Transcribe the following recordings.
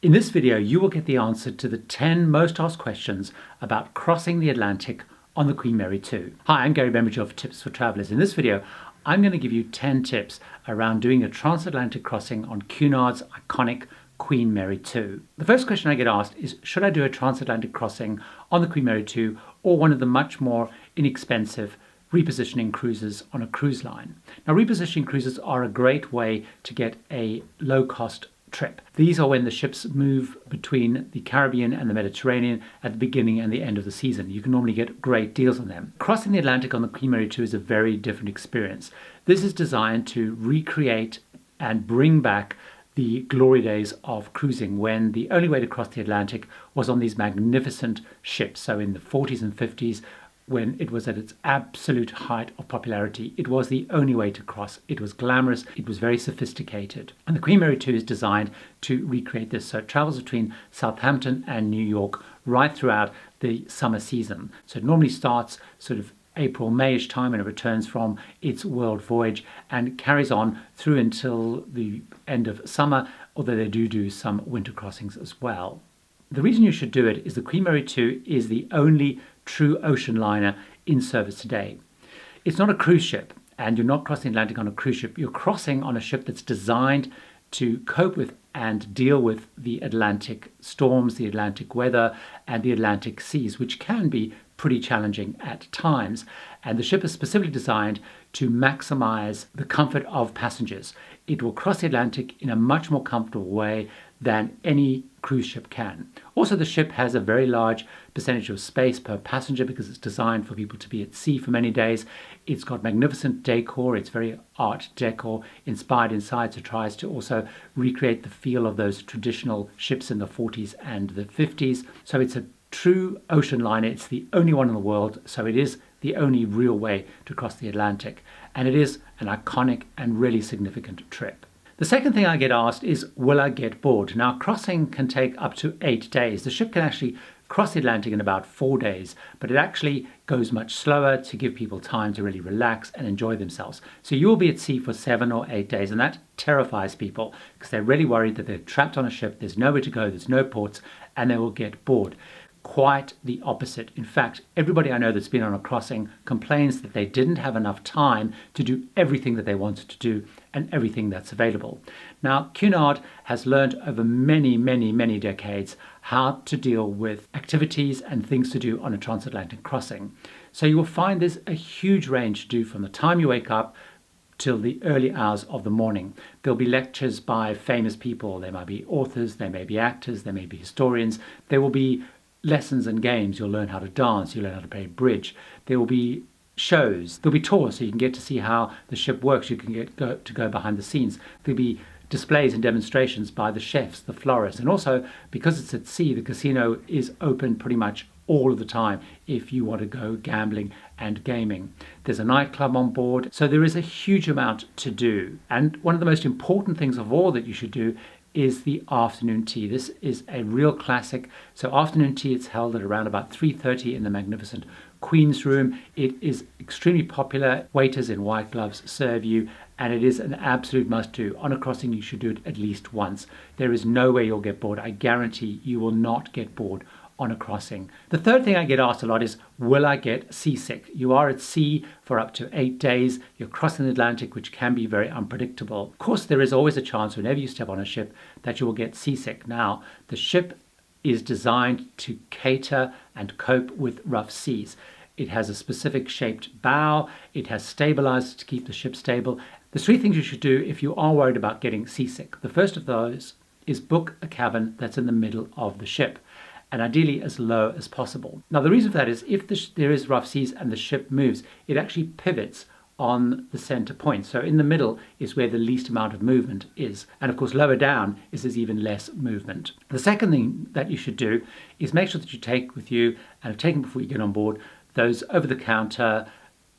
In this video, you will get the answer to the 10 most asked questions about crossing the Atlantic on the Queen Mary 2. Hi, I'm Gary Bembridge of Tips for Travellers. In this video, I'm going to give you 10 tips around doing a transatlantic crossing on Cunard's iconic Queen Mary 2. The first question I get asked is, should I do a transatlantic crossing on the Queen Mary 2 or one of the much more inexpensive repositioning cruises on a cruise line? Now, repositioning cruises are a great way to get a low-cost trip. These are when the ships move between the Caribbean and the Mediterranean at the beginning and the end of the season. You can normally get great deals on them. Crossing the Atlantic on the Queen Mary 2 is a very different experience. This is designed to recreate and bring back the glory days of cruising, when the only way to cross the Atlantic was on these magnificent ships. So in the 40s and 50s, when it was at its absolute height of popularity, it was the only way to cross. It was glamorous, it was very sophisticated. And the Queen Mary 2 is designed to recreate this. So it travels between Southampton and New York right throughout the summer season. So it normally starts sort of April, Mayish time, and it returns from its world voyage and carries on through until the end of summer, although they do some winter crossings as well. The reason you should do it is the Queen Mary 2 is the only true ocean liner in service today. It's not a cruise ship, and you're not crossing the Atlantic on a cruise ship. You're crossing on a ship that's designed to cope with and deal with the Atlantic storms, the Atlantic weather, and the Atlantic seas, which can be pretty challenging at times. And the ship is specifically designed to maximize the comfort of passengers. It will cross the Atlantic in a much more comfortable way than any cruise ship can. Also, the ship has a very large percentage of space per passenger because it's designed for people to be at sea for many days. It's got magnificent decor. It's very art deco inspired inside, so it tries to also recreate the feel of those traditional ships in the 40s and the 50s. So it's a true ocean liner. It's the only one in the world, so it is the only real way to cross the Atlantic. And it is an iconic and really significant trip. The second thing I get asked is, will I get bored? Now, crossing can take up to 8 days. The ship can actually cross the Atlantic in about 4 days, but it actually goes much slower to give people time to really relax and enjoy themselves. So you will be at sea for 7 or 8 days, and that terrifies people because they're really worried that they're trapped on a ship, there's nowhere to go, there's no ports, and they will get bored. Quite the opposite. In fact, everybody I know that's been on a crossing complains that they didn't have enough time to do everything that they wanted to do and everything that's available. Now, Cunard has learned over many decades how to deal with activities and things to do on a transatlantic crossing. So you will find there's a huge range to do from the time you wake up till the early hours of the morning. There'll be lectures by famous people. There might be authors, there may be actors, there may be historians. There will be lessons and games. You'll learn how to dance, you'll learn how to play bridge. There will be shows, there'll be tours so you can get to see how the ship works. You can go behind the scenes. There'll be displays and demonstrations by the chefs, the florists, and also because it's at sea, the casino is open pretty much all of the time if you want to go gambling and gaming. There's a nightclub on board, so there is a huge amount to do. And one of the most important things of all that you should do is the afternoon tea. This is a real classic. So afternoon tea, it's held at around about 3:30 in the magnificent Queen's Room. It is extremely popular. Waiters in white gloves serve you, and it is an absolute must-do. On a crossing, you should do it at least once. There is no way you'll get bored. I guarantee you will not get bored on a crossing. The third thing I get asked a lot is, will I get seasick? You are at sea for up to 8 days. You're crossing the Atlantic, which can be very unpredictable. Of course, there is always a chance whenever you step on a ship that you will get seasick. Now, the ship is designed to cater and cope with rough seas. It has a specific shaped bow. It has stabilizers to keep the ship stable. There's 3 things you should do if you are worried about getting seasick. The first of those is book a cabin that's in the middle of the ship, and ideally as low as possible. Now, the reason for that is if there is rough seas and the ship moves, it actually pivots on the center point. So in the middle is where the least amount of movement is. And of course, lower down there's even less movement. The second thing that you should do is make sure that you take with you, and have taken before you get on board, those over-the-counter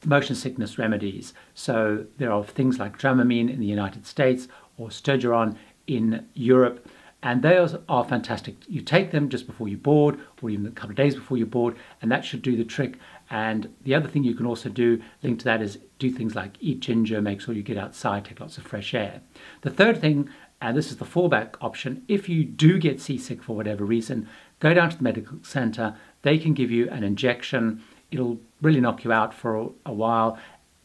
motion sickness remedies. So there are things like Dramamine in the United States or Sturgeon in Europe, and those are fantastic. You take them just before you board, or even a couple of days before you board, and that should do the trick. And the other thing you can also do linked to that is do things like eat ginger, make sure you get outside, take lots of fresh air. The third thing and this is the fallback option. If you do get seasick for whatever reason, go down to the medical center. They can give you an injection. It'll really knock you out for a while,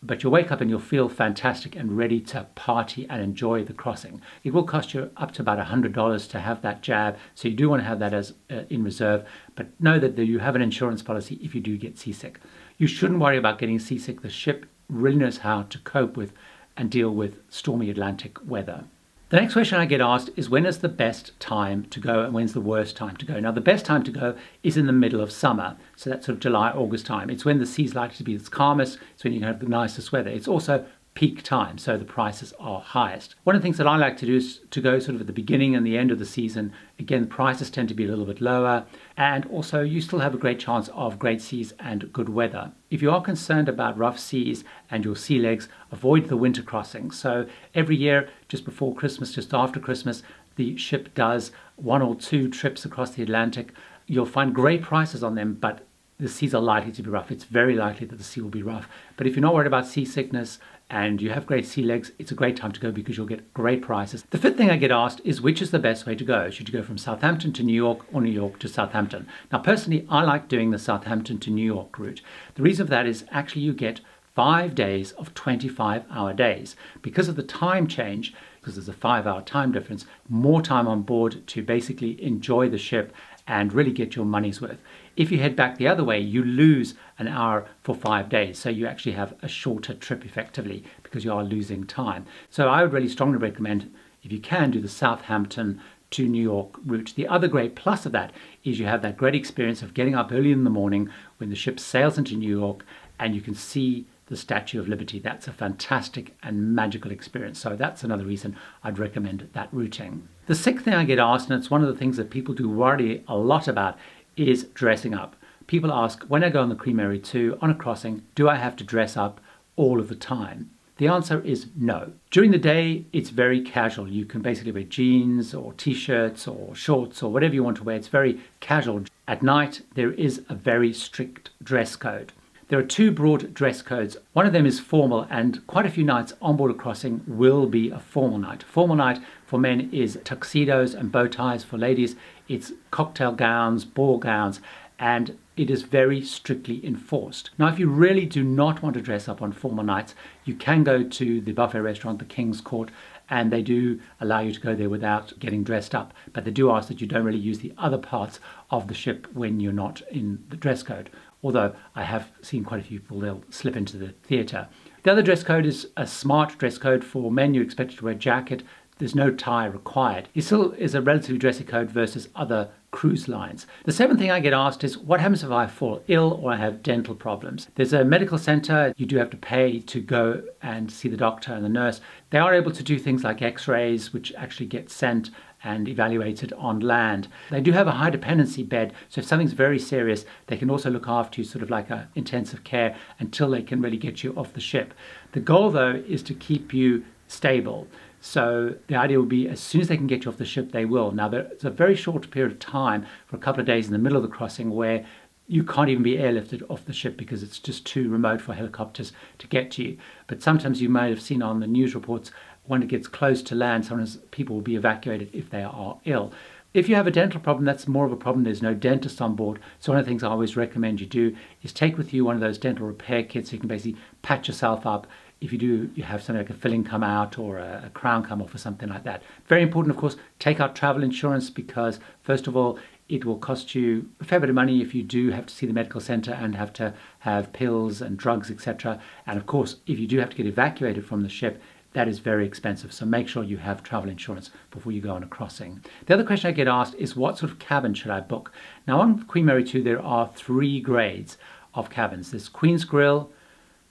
but you'll wake up and you'll feel fantastic and ready to party and enjoy the crossing. It will cost you up to about $100 to have that jab, so you do want to have that as in reserve, but know that you have an insurance policy if you do get seasick. You shouldn't worry about getting seasick. The ship really knows how to cope with and deal with stormy Atlantic weather. The next question I get asked is, when is the best time to go and when's the worst time to go? Now, the best time to go is in the middle of summer. So that's sort of July, August time. It's when the sea's likely to be its calmest. It's when you can have the nicest weather. It's also peak time, so the prices are highest. One of the things that I like to do is to go sort of at the beginning and the end of the season. Again, the prices tend to be a little bit lower, and also you still have a great chance of great seas and good weather. If you are concerned about rough seas and your sea legs, avoid the winter crossings. So every year, just before Christmas, just after Christmas, the ship does 1 or 2 trips across the Atlantic. You'll find great prices on them, but the seas are likely to be rough. It's very likely that the sea will be rough. But if you're not worried about seasickness and you have great sea legs, it's a great time to go because you'll get great prices. The fifth thing I get asked is, which is the best way to go? Should you go from Southampton to New York or New York to Southampton? Now, personally, I like doing the Southampton to New York route. The reason for that is actually you get 5 days of 25-hour days. Because of the time change, because there's a 5-hour time difference, more time on board to basically enjoy the ship and really get your money's worth. If you head back the other way, you lose an hour for 5 days. So you actually have a shorter trip effectively because you are losing time. So I would really strongly recommend, if you can, do the Southampton to New York route. The other great plus of that is you have that great experience of getting up early in the morning when the ship sails into New York and you can see the Statue of Liberty. That's a fantastic and magical experience. So that's another reason I'd recommend that routing. The sixth thing I get asked, and it's one of the things that people do worry a lot about, is dressing up. People ask, when I go on the Queen Mary 2 on a crossing, do I have to dress up all of the time? The answer is no. During the day, it's very casual. You can basically wear jeans or t-shirts or shorts or whatever you want to wear. It's very casual. At night, there is a very strict dress code. There are 2 broad dress codes. One of them is formal, and quite a few nights on board a crossing will be a formal night. Formal night for men is tuxedos and bow ties. For ladies, it's cocktail gowns, ball gowns, and it is very strictly enforced. Now, if you really do not want to dress up on formal nights, you can go to the buffet restaurant, the King's Court, and they do allow you to go there without getting dressed up. But they do ask that you don't really use the other parts of the ship when you're not in the dress code. Although I have seen quite a few people, they'll slip into the theatre. The other dress code is a smart dress code. For men, you're expected to wear a jacket. There's no tie required. It still is a relatively dressy code versus other cruise lines. The seventh thing I get asked is, what happens if I fall ill or I have dental problems? There's a medical center. You do have to pay to go and see the doctor and the nurse. They are able to do things like x-rays, which actually get sent and evaluated on land. They do have a high dependency bed, so if something's very serious, they can also look after you, sort of like a intensive care, until they can really get you off the ship. The goal, though, is to keep you stable. So the idea would be, as soon as they can get you off the ship, they will. Now, there's a very short period of time, for a couple of days in the middle of the crossing, where you can't even be airlifted off the ship because it's just too remote for helicopters to get to you. But sometimes you might have seen on the news reports, when it gets close to land, sometimes people will be evacuated if they are ill. If you have a dental problem, that's more of a problem. There's no dentist on board. So one of the things I always recommend you do is take with you one of those dental repair kits so you can basically patch yourself up. If you do, you have something like a filling come out or a crown come off or something like that. Very important, of course, take out travel insurance because, first of all, it will cost you a fair bit of money if you do have to see the medical center and have to have pills and drugs, etc. And of course, if you do have to get evacuated from the ship, that is very expensive. So make sure you have travel insurance before you go on a crossing. The other question I get asked is, what sort of cabin should I book? Now, on Queen Mary 2, there are 3 grades of cabins. There's Queen's Grill,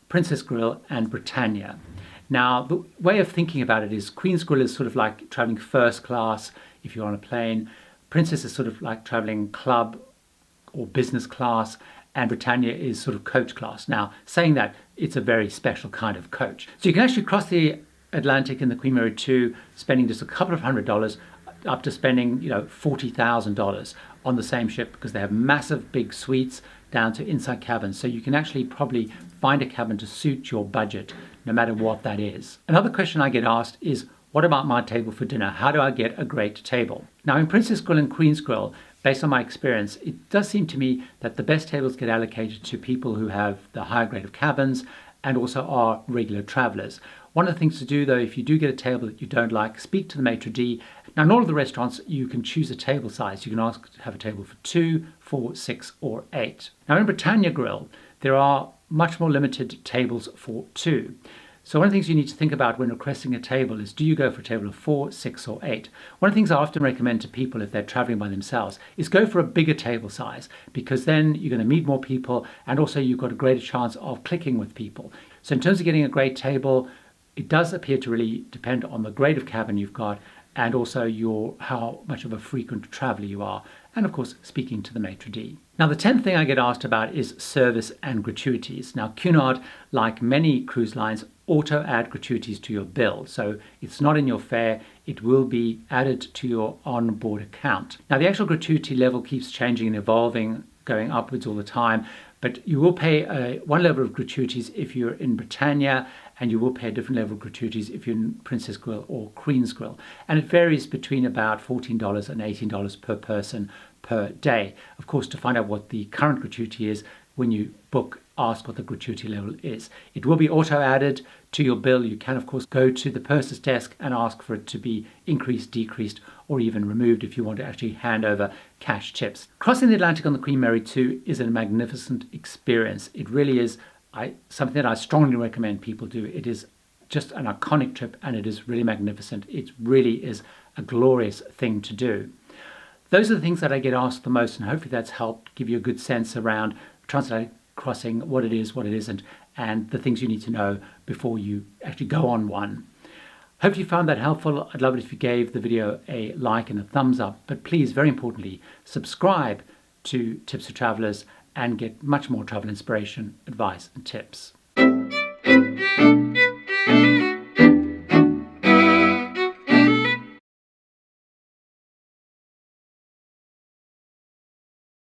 Princess Grill, and Britannia. Now, the way of thinking about it is, Queen's Grill is sort of like traveling first class if you're on a plane. Princess is sort of like traveling club or business class, and Britannia is sort of coach class. Now, saying that, it's a very special kind of coach. So you can actually cross the Atlantic in the Queen Mary 2, spending just a couple of $100s, up to spending, $40,000 on the same ship, because they have massive big suites down to inside cabins. So you can actually probably find a cabin to suit your budget, no matter what that is. Another question I get asked is, What about my table for dinner? How do I get a great table? Now in Princess Grill and Queen's Grill, based on my experience, it does seem to me that the best tables get allocated to people who have the higher grade of cabins and also are regular travelers. One of the things to do though, if you do get a table that you don't like, speak to the maitre d'. Now in all of the restaurants you can choose a table size. You can ask to have a table for 2, 4, 6 or 8. Now in Britannia Grill there are much more limited tables for 2. So one of the things you need to think about when requesting a table is, do you go for a table of 4, 6 or 8? One of the things I often recommend to people if they're traveling by themselves is go for a bigger table size, because then you're going to meet more people and also you've got a greater chance of clicking with people. So in terms of getting a great table, it does appear to really depend on the grade of cabin you've got and also how much of a frequent traveler you are, and of course speaking to the maitre d'. Now the 10th thing I get asked about is service and gratuities. Now Cunard, like many cruise lines, auto add gratuities to your bill, so it's not in your fare, it will be added to your on-board account. Now the actual gratuity level keeps changing and evolving, going upwards all the time, but you will pay one level of gratuities if you're in Britannia, and you will pay a different level of gratuities if you're in Princess Grill or Queen's Grill. And it varies between about $14 and $18 per person per day. Of course, to find out what the current gratuity is, when you book, ask what the gratuity level is. It will be auto-added to your bill. You can, of course, go to the purser's desk and ask for it to be increased, decreased, or even removed if you want to actually hand over cash tips. Crossing the Atlantic on the Queen Mary 2 is a magnificent experience. It really is something that I strongly recommend people do. It is just an iconic trip and it is really magnificent. It really is a glorious thing to do. Those are the things that I get asked the most, and hopefully that's helped give you a good sense around Transatlantic crossing, what it is, what it isn't, and the things you need to know before you actually go on one. Hope you found that helpful. I'd love it if you gave the video a like and a thumbs up, but please, very importantly, subscribe to Tips for Travelers and get much more travel inspiration, advice and tips.